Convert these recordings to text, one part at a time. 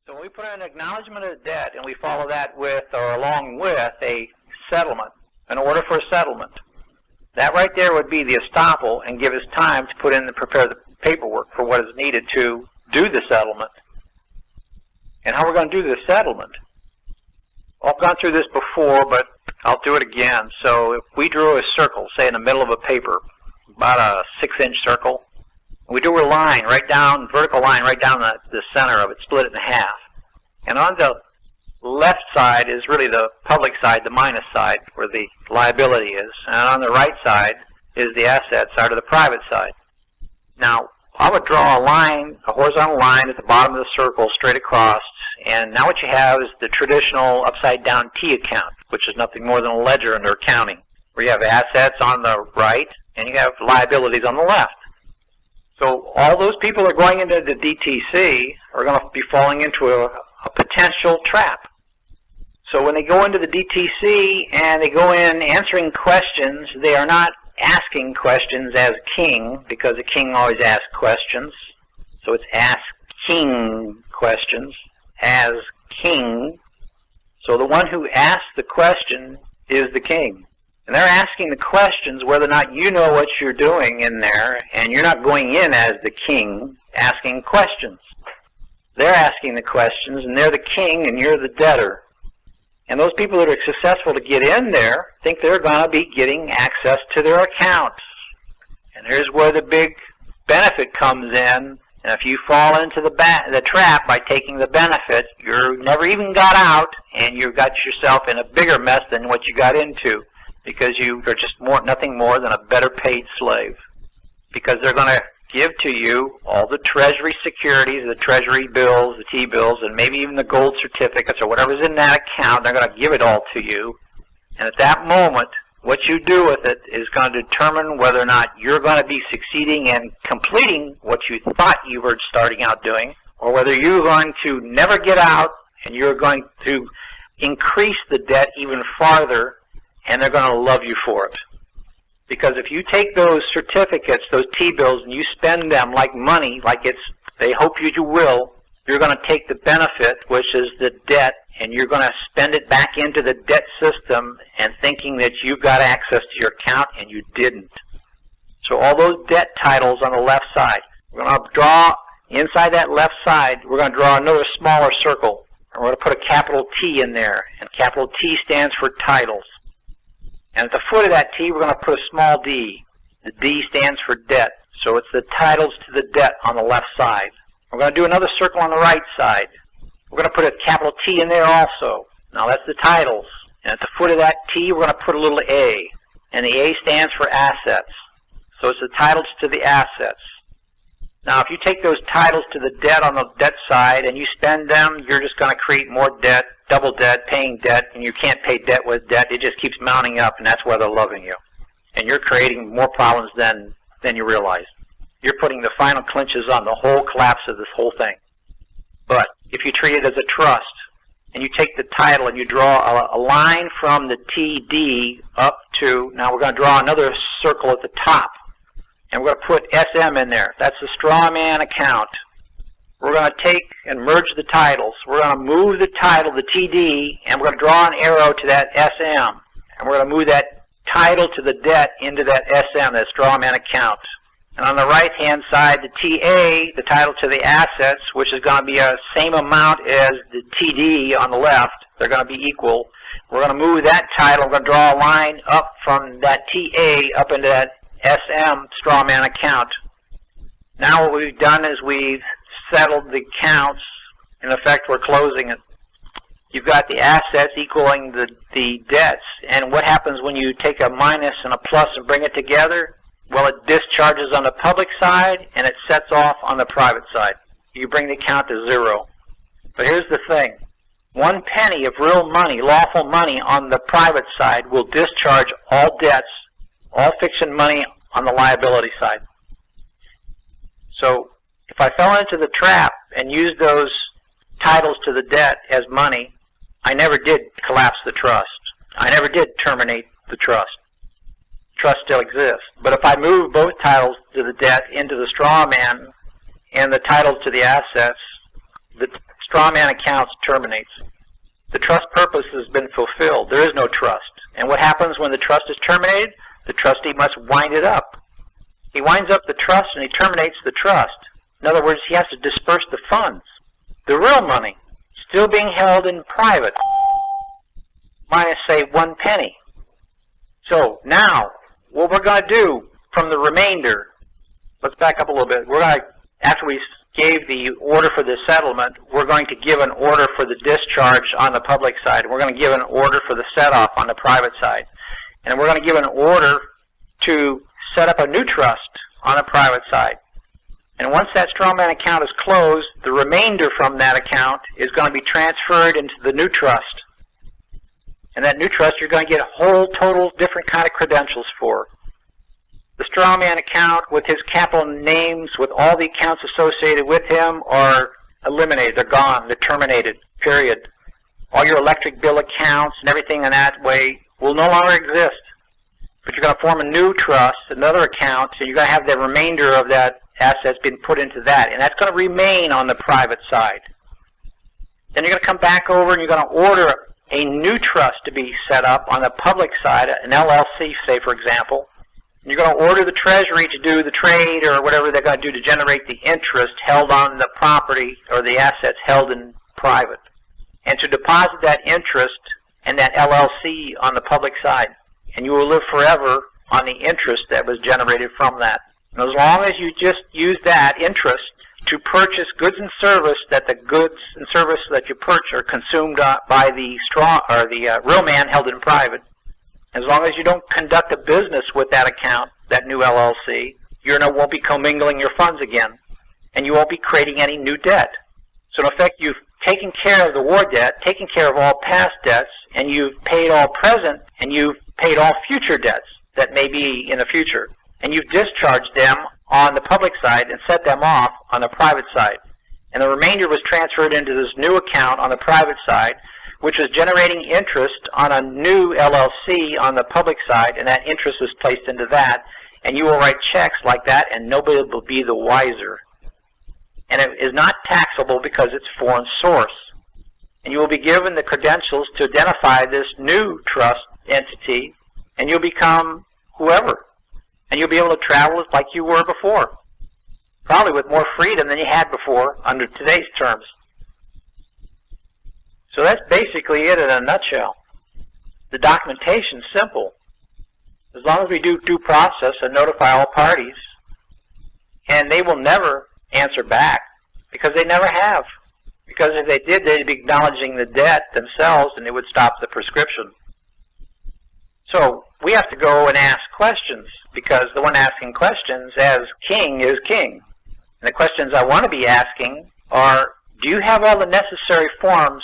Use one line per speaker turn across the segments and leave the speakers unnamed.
So when we put an acknowledgement of debt and we follow that with or along with a settlement, an order for a settlement, that right there would be the estoppel and give us time to put in and prepare the paperwork for what is needed to do the settlement. And how we're going to do the settlement. Well, I've gone through this before, but I'll do it again. So if we drew a circle, say in the middle of a paper, about a 6-inch circle, we drew a line right down, vertical line right down the center of it, split it in half. And on the left side is really the public side, the minus side, where the liability is. And on the right side is the asset side, or the private side. Now, I would draw a line, a horizontal line at the bottom of the circle, straight across. And now what you have is the traditional upside-down T account, which is nothing more than a ledger under accounting, where you have assets on the right and you have liabilities on the left. So all those people that are going into the DTC are going to be falling into a potential trap. So when they go into the DTC and they go in answering questions, they are not asking questions as king, because a king always asks questions. So it's ask king questions as king. So the one who asks the question is the king. And they're asking the questions whether or not you know what you're doing in there, and you're not going in as the king asking questions. They're asking the questions, and they're the king, and you're the debtor. And those people that are successful to get in there think they're going to be getting access to their accounts. And here's where the big benefit comes in. And if you fall into the trap by taking the benefit, you never even got out, and you got yourself in a bigger mess than what you got into, because you are just nothing more than a better paid slave. Because they're going to give to you all the Treasury securities, the Treasury bills, the T-bills, and maybe even the gold certificates or whatever's in that account. They're going to give it all to you. And at that moment, what you do with it is going to determine whether or not you're going to be succeeding in completing what you thought you were starting out doing, or whether you're going to never get out and you're going to increase the debt even farther, and they're going to love you for it. Because if you take those certificates, those T-bills, and you spend them like money, like they hope you will, you're going to take the benefit, which is the debt, and you're going to spend it back into the debt system and thinking that you've got access to your account, and you didn't. So all those debt titles on the left side, we're going to draw inside that left side, we're going to draw another smaller circle, and we're going to put a capital T in there, and capital T stands for titles. And at the foot of that T, we're going to put a small d. The D stands for debt. So it's the titles to the debt on the left side. We're going to do another circle on the right side. We're going to put a capital T in there also. Now that's the titles. And at the foot of that T, we're going to put a little A. And the A stands for assets. So it's the titles to the assets. Now if you take those titles to the debt on the debt side and you spend them, you're just going to create more debt, double debt, paying debt, and you can't pay debt with debt. It just keeps mounting up, and that's why they're loving you. And you're creating more problems than you realize. You're putting the final clinches on the whole collapse of this whole thing. But if you treat it as a trust, and you take the title and you draw a line from the TD up to, now we're going to draw another circle at the top, and we're going to put SM in there. That's the straw man account. We're going to take and merge the titles. We're going to move the title, the TD, and we're going to draw an arrow to that SM. And we're going to move that title to the debt into that SM, that straw man account. And on the right-hand side, the TA, the title to the assets, which is going to be the same amount as the TD on the left. They're going to be equal. We're going to move that title. We're going to draw a line up from that TA up into that SM straw man account. Now what we've done is we've settled the accounts. In effect, we're closing it. You've got the assets equaling the debts. And what happens when you take a minus and a plus and bring it together? Well, it discharges on the public side and it sets off on the private side. You bring the account to zero. But here's the thing. 1 penny of real money, lawful money on the private side will discharge all debts, all fiction money on the liability side. So if I fell into the trap and used those titles to the debt as money, I never did collapse the trust. I never did terminate the trust. Trust still exists. But if I move both titles to the debt into the straw man and the titles to the assets, the strawman accounts terminates. The trust purpose has been fulfilled. There is no trust. And what happens when the trust is terminated? The trustee must wind it up. He winds up the trust and he terminates the trust. In other words, he has to disperse the funds. The real money, still being held in private, minus, say, 1 penny. So now, what we're going to do from the remainder, let's back up a little bit. We're going to, after we gave the order for the settlement, we're going to give an order for the discharge on the public side. We're going to give an order for the set-off on the private side. And we're going to give an order to set up a new trust on the private side. And once that strawman account is closed, the remainder from that account is going to be transferred into the new trust. And that new trust you're going to get whole, total, different kind of credentials for. The strawman account with his capital names, with all the accounts associated with him, are eliminated. They're gone. They're terminated. Period. All your electric bill accounts and everything in that way will no longer exist. But you're going to form a new trust, another account, and you're going to have the remainder of that assets being put into that. And that's going to remain on the private side. Then you're going to come back over and you're going to order a new trust to be set up on the public side, an LLC, say, for example. And you're going to order the Treasury to do the trade or whatever they're going to do to generate the interest held on the property or the assets held in private, and to deposit that interest and that LLC on the public side. And you will live forever on the interest that was generated from that. And as long as you just use that interest to purchase goods and service, that the goods and service that you purchase are consumed by the real man held in private, as long as you don't conduct a business with that account, that new LLC, you won't be commingling your funds again, and you won't be creating any new debt. So in effect, you've taken care of the war debt, taken care of all past debts, and you've paid all present, and you've paid all future debts that may be in the future. And you've discharged them on the public side and set them off on the private side. And the remainder was transferred into this new account on the private side, which was generating interest on a new LLC on the public side, and that interest is placed into that. And you will write checks like that, and nobody will be the wiser. And it is not taxable because it's foreign source. And you will be given the credentials to identify this new trust entity, and you'll become whoever. And you'll be able to travel like you were before, probably with more freedom than you had before under today's terms. So that's basically it in a nutshell. The documentation's simple. As long as we do due process and notify all parties, and they will never answer back, because they never have. Because if they did, they'd be acknowledging the debt themselves, and it would stop the prescription. So we have to go and ask questions, because the one asking questions as king is king. And the questions I want to be asking are, do you have all the necessary forms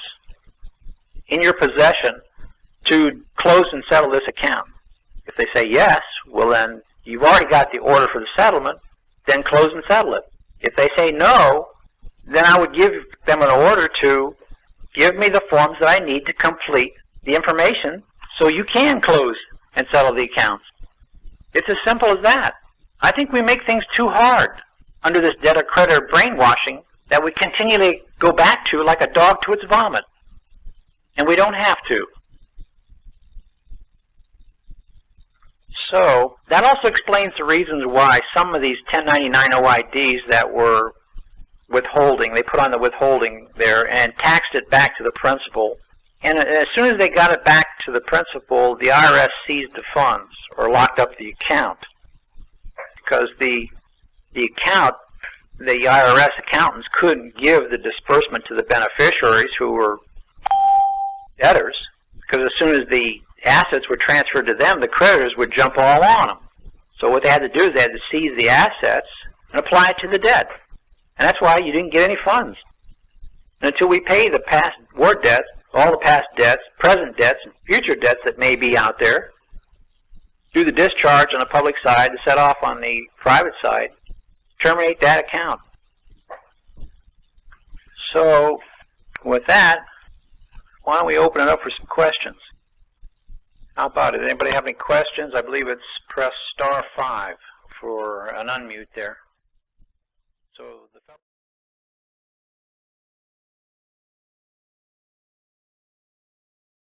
in your possession to close and settle this account? If they say yes, well then, you've already got the order for the settlement, then close and settle it. If they say no, then I would give them an order to give me the forms that I need to complete the information so you can close and settle the accounts. It's as simple as that. I think we make things too hard under this debtor-creditor brainwashing that we continually go back to like a dog to its vomit. And we don't have to. So that also explains the reasons why some of these 1099 OIDs that were withholding, they put on the withholding there and taxed it back to the principal. And as soon as they got it back to the principal, the IRS seized the funds or locked up the account. Because the account, the IRS accountants couldn't give the disbursement to the beneficiaries who were debtors, because as soon as the assets were transferred to them, the creditors would jump all on them. So what they had to do is they had to seize the assets and apply it to the debt. And that's why you didn't get any funds. And until we pay the past war debts, all the past debts, present debts, and future debts that may be out there, do the discharge on the public side to set off on the private side, terminate that account. So with that, why don't we open it up for some questions? How about it? Anybody have any questions? I believe it's press *5 for an unmute there.